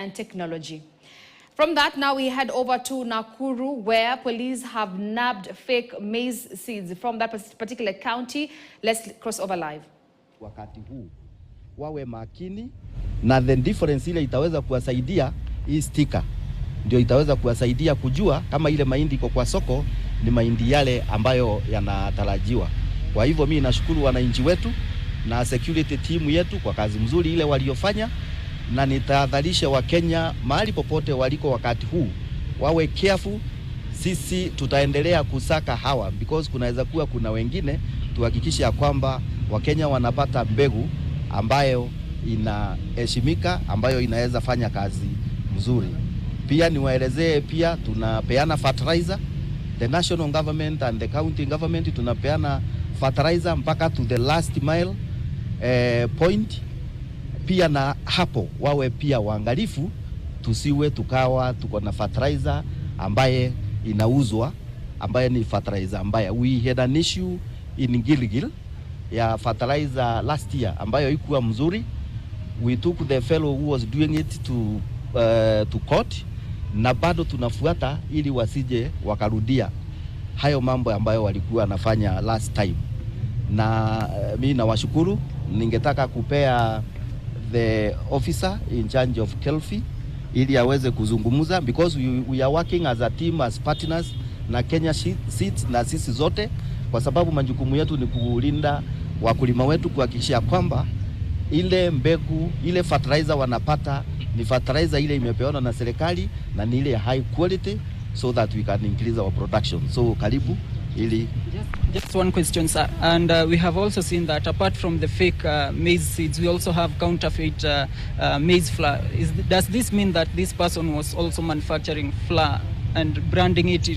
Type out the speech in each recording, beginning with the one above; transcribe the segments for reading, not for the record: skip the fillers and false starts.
and technology. From that, now we head over to Nakuru, where police have nabbed fake maize seeds from that particular county. Let's cross over live. Wakati huu wawe makini, na the difference ile itaweza kuwasaidia hii sticker ndio itaweza kuwasaidia kujua kama ile mahindi iko kwa soko ni mahindi yale ambayo yanatarajiwa. Kwa hivyo mimi nashukuru wananchi wetu na security team yetu kwa kazi mzuri ile waliofanya, na nitahadharisha Wakenya mahali popote waliko wakati huu wawe careful. Sisi tutaendelea kusaka hawa because kunaweza kuwa kuna wengine, tuhakikishe ya kwamba Wakenya wanapata mbegu ambayo inaheshimika, ambayo inaweza fanya kazi mzuri. Pia niwaelezee, pia tunapeana fertilizer, the national government and the county government tunapeana fertilizer mpaka to the last mile point. Pia na hapo wawe pia waangalifu, tusiwe tukawa tuko na fertilizer ambaye inauzwa ambaye ni fertilizer ambaye we had an issue in Gilgil ya fertilizer last year ambayo haikuwa mzuri. We took the fellow who was doing it to court, na bado tunafuata ili wasije wakarudia hayo mambo ambayo walikuwa nafanya last time. Na mimi nawashukuru, ningetaka kupea the officer in charge of Kelfi ili aweze kuzungumza because we are working as a team, as partners na Kenya Seeds na sisi zote, kwa sababu majukumu yetu ni kulinda wakulima wetu, kuhakikisha kwamba ile mbegu, ile fertilizer wanapata ni fertilizer ile imepewa na serikali na ni ile high quality, so that we can increase our production. So karibu ili Just one question, sir. And we have also seen that apart from the fake maize seeds, we also have counterfeit maize flour. Does this mean that this person was also manufacturing flour and branding it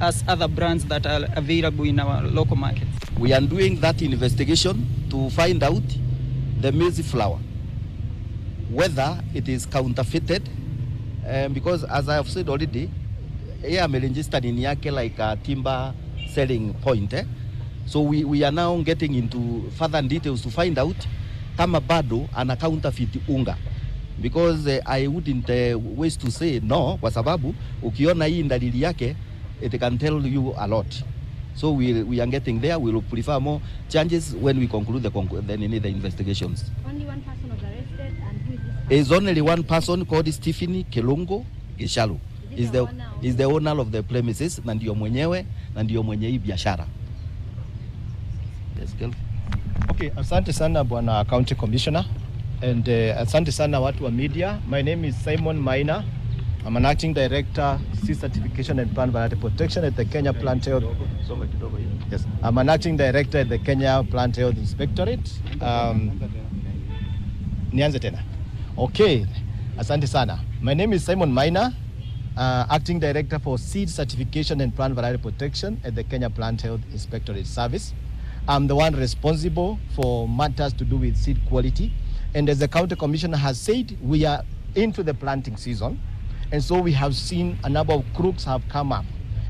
as other brands that are available in our local markets? We are doing that investigation to find out the maize flour, whether it is counterfeited, because as I have said already, here I'm registered in yake like a timber selling point. So we are now getting into further details to find out kama bado ana counterfeit unga, because I wouldn't waste to say no, kwa sababu ukiona hii dalili yake it can tell you a lot. So we are getting there. We will prefer more changes when we conclude the investigations. Only one person was arrested, and who is this person? Is only one person called Stephen Kelongo Gishalu. Is the owner of the premises, na ndio mwenyewe na ndio mwenye hii biashara. Yes, girl. Okay, asante sana bwana County Commissioner, and asante sana watu wa media. My name is Simon Maina. I'm an acting director, seed certification and plant variety protection at the Kenya Plant Health. Yes, I'm an acting director at the Kenya Plant Health Inspectorate. Nianze tena. Okay, asante sana. My name is Simon Maina, acting director for seed certification and plant variety protection at the Kenya Plant Health Inspectorate Service. I'm the one responsible for matters to do with seed quality. And as the county commissioner has said, we are into the planting season. And so we have seen a number of crooks have come up.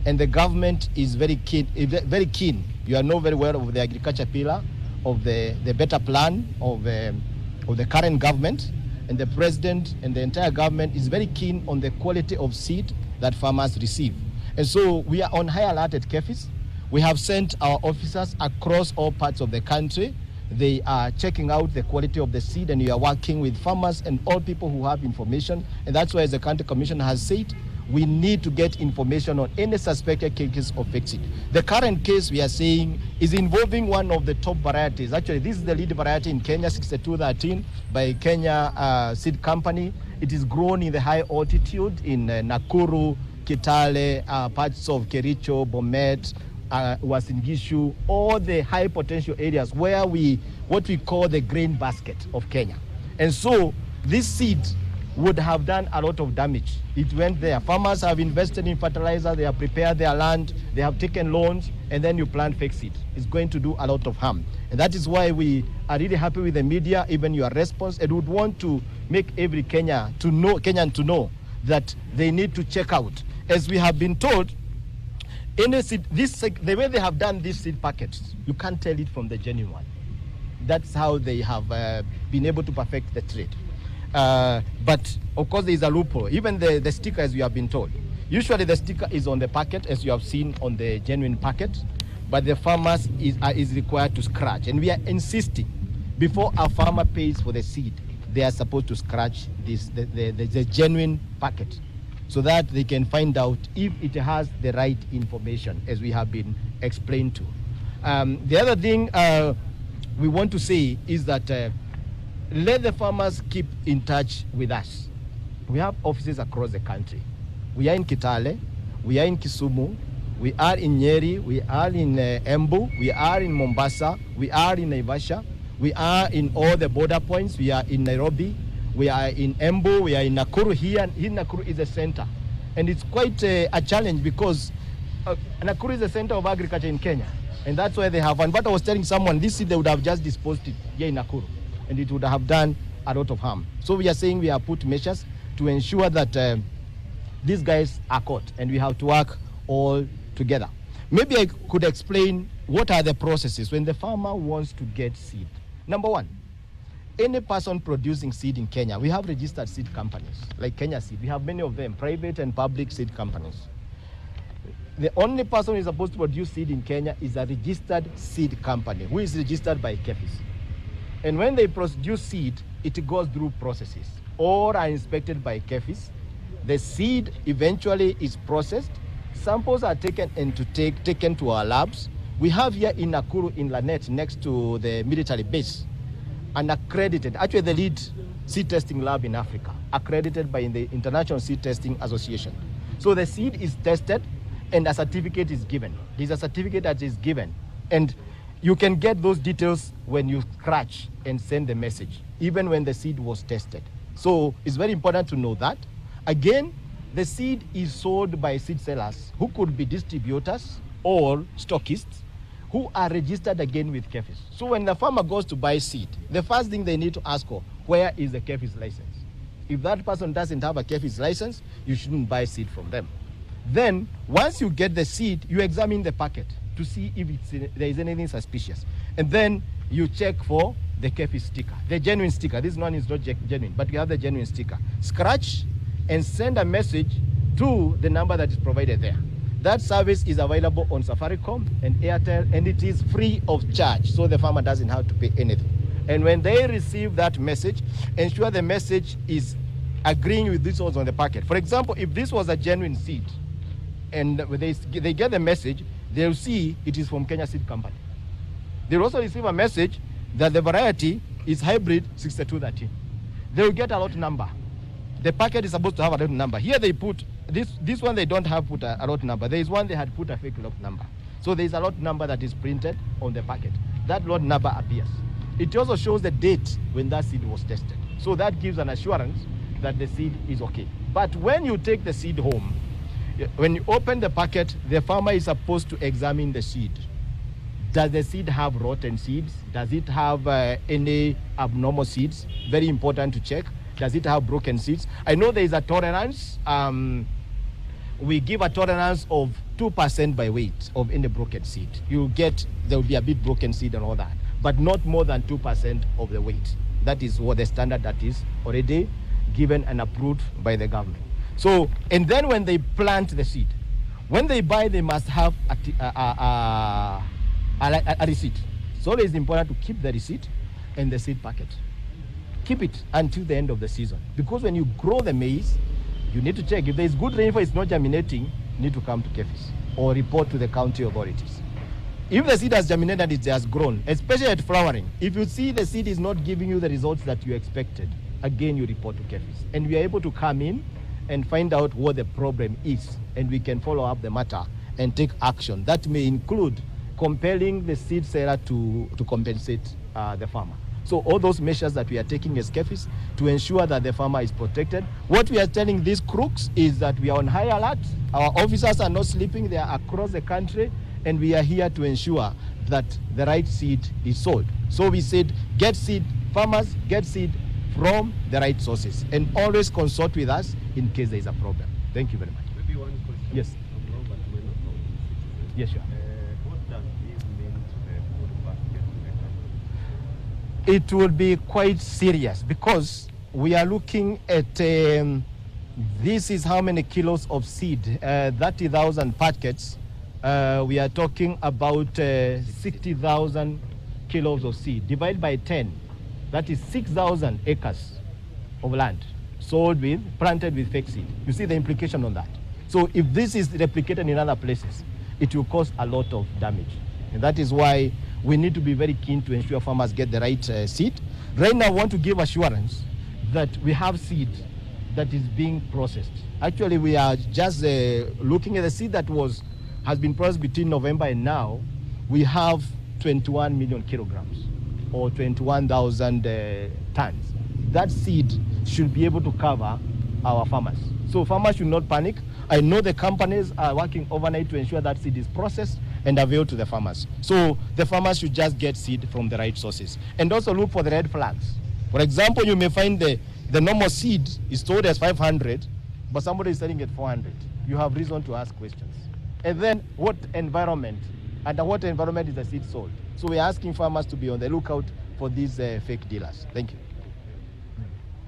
And the government is very keen. You are know very well of the agriculture pillar, of the better plan of the current government. And the president and the entire government is very keen on the quality of seed that farmers receive. And so we are on high alert at KEFIS. We have sent our officers across all parts of the country. They are checking out the quality of the seed, and we are working with farmers and all people who have information. And that's why, as the county commissioner has said, we need to get information on any suspected cases of fake seed. The current case we are saying is involving one of the top varieties. Actually, this is the lead variety in Kenya, 6213, by Kenya Seed Company. It is grown in the high altitude in Nakuru, Kitale, parts of Kericho, Bomet, Uasin Gishu, all the high potential areas where what we call the grain basket of Kenya. And so this seed would have done a lot of damage. It went there. Farmers have invested in fertilizer, they have prepared their land, they have taken loans, and then you plant fake seed. It's going to do a lot of harm. And that is why we are really happy with the media, even your response, and would want to make every Kenyan to know that they need to check out. As we have been told, the way they have done these seed packets, you can't tell it from the genuine one. That's how they have been able to perfect the trade. But of course there is a loophole. Even the sticker, as you have been told. Usually the sticker is on the packet, as you have seen on the genuine packet, but the farmers is required to scratch. And we are insisting, before a farmer pays for the seed, they are supposed to scratch the genuine packet, so that they can find out if it has the right information, as we have been explained to. The other thing we want to say is that let the farmers keep in touch with us. We have offices across the country. We are in Kitale, we are in Kisumu, we are in Nyeri, we are in Embu, we are in Mombasa, we are in Naivasha, we are in all the border points, we are in Nairobi, we are in Embu, we are in Nakuru. Here Nakuru is a center. And it's quite a challenge because Nakuru is the center of agriculture in Kenya. And that's why they have one. But I was telling someone, this seed they would have just disposed it here in Nakuru. And it would have done a lot of harm. So we are saying we have put measures to ensure that these guys are caught, and we have to work all together. Maybe I could explain what are the processes when the farmer wants to get seed. Number one, any person producing seed in Kenya, we have registered seed companies, like Kenya Seed. We have many of them, private and public seed companies. The only person who is supposed to produce seed in Kenya is a registered seed company, who is registered by KEFIS. And when they produce seed, it goes through processes. All are inspected by KEFIS. The seed eventually is processed. Samples are taken taken to our labs. We have here in Nakuru, in Lanet, next to the military base, an accredited, actually the lead seed testing lab in Africa, accredited by the International Seed Testing Association. So the seed is tested and a certificate is given. There's a certificate that is given. And you can get those details when you scratch and send the message, even when the seed was tested. So it's very important to know that. Again, the seed is sold by seed sellers who could be distributors or stockists who are registered again with KEFIS. So when the farmer goes to buy seed, the first thing they need to ask for, where is the KEFIS license? If that person doesn't have a KEFIS license, you shouldn't buy seed from them. Then, once you get the seed, you examine the packet to see if there is anything suspicious. And then you check for the KEFIS sticker, the genuine sticker. This one is not genuine, but you have the genuine sticker. Scratch and send a message to the number that is provided there. That service is available on Safaricom and Airtel, and it is free of charge, so the farmer doesn't have to pay anything. And when they receive that message, ensure the message is agreeing with this was on the packet. For example, if this was a genuine seed, and they get the message, they'll see it is from Kenya Seed Company. They'll also receive a message that the variety is hybrid 6213. They'll get a lot number. The packet is supposed to have a lot number. Here they put, this one they don't have put a lot number. There is one they had put a fake lot number. So there is a lot number that is printed on the packet. That lot number appears. It also shows the date when that seed was tested. So that gives an assurance that the seed is okay. But when you take the seed home, when you open the packet, the farmer is supposed to examine the seed. Does the seed have rotten seeds? Does it have any abnormal seeds? Very important to check. Does it have broken seeds? I know there is a tolerance. We give a tolerance of 2% by weight of any broken seed. There will be a bit broken seed and all that, but not more than 2% of the weight. That is what the standard that is already given and approved by the government. So, and then when they plant the seed, when they buy, they must have a receipt. So it is important to keep the receipt and the seed packet. Keep it until the end of the season. Because when you grow the maize, you need to check. If there is good rainfall, it's not germinating, you need to come to KEFIS or report to the county authorities. If the seed has germinated and it has grown, especially at flowering, if you see the seed is not giving you the results that you expected, again you report to KEFIS. And we are able to come in and find out what the problem is, and we can follow up the matter and take action. That may include compelling the seed seller to compensate the farmer. So all those measures that we are taking as KEFIS to ensure that the farmer is protected. What we are telling these crooks is that we are on high alert. Our officers are not sleeping. They are across the country, and we are here to ensure that the right seed is sold. So we said, get seed, farmers, get seed from the right sources, and always consult with us in case there is a problem. Thank you very much. Maybe one question. Yes. From Robert Mena from Citizen. Yes, sure. What does this mean to the food basket? It will be quite serious because we are looking at, this is how many kilos of seed, 30,000 packets. We are talking about 60,000 kilos of seed. Divided by 10, that is 6,000 acres of land planted with fake seed. You see the implication on that. So if this is replicated in other places, it will cause a lot of damage. And that is why we need to be very keen to ensure farmers get the right seed. Right now, I want to give assurance that we have seed that is being processed. Actually, we are just looking at the seed that has been processed between November and now. We have 21 million kilograms or 21,000 tons. That seed should be able to cover our farmers. So farmers should not panic. I know the companies are working overnight to ensure that seed is processed and available to the farmers. So the farmers should just get seed from the right sources. And also look for the red flags. For example, you may find the normal seed is sold as 500, but somebody is selling at 400. You have reason to ask questions. And then what environment, under what environment is the seed sold? So we're asking farmers to be on the lookout for these fake dealers. Thank you.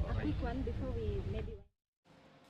A quick one before we maybe...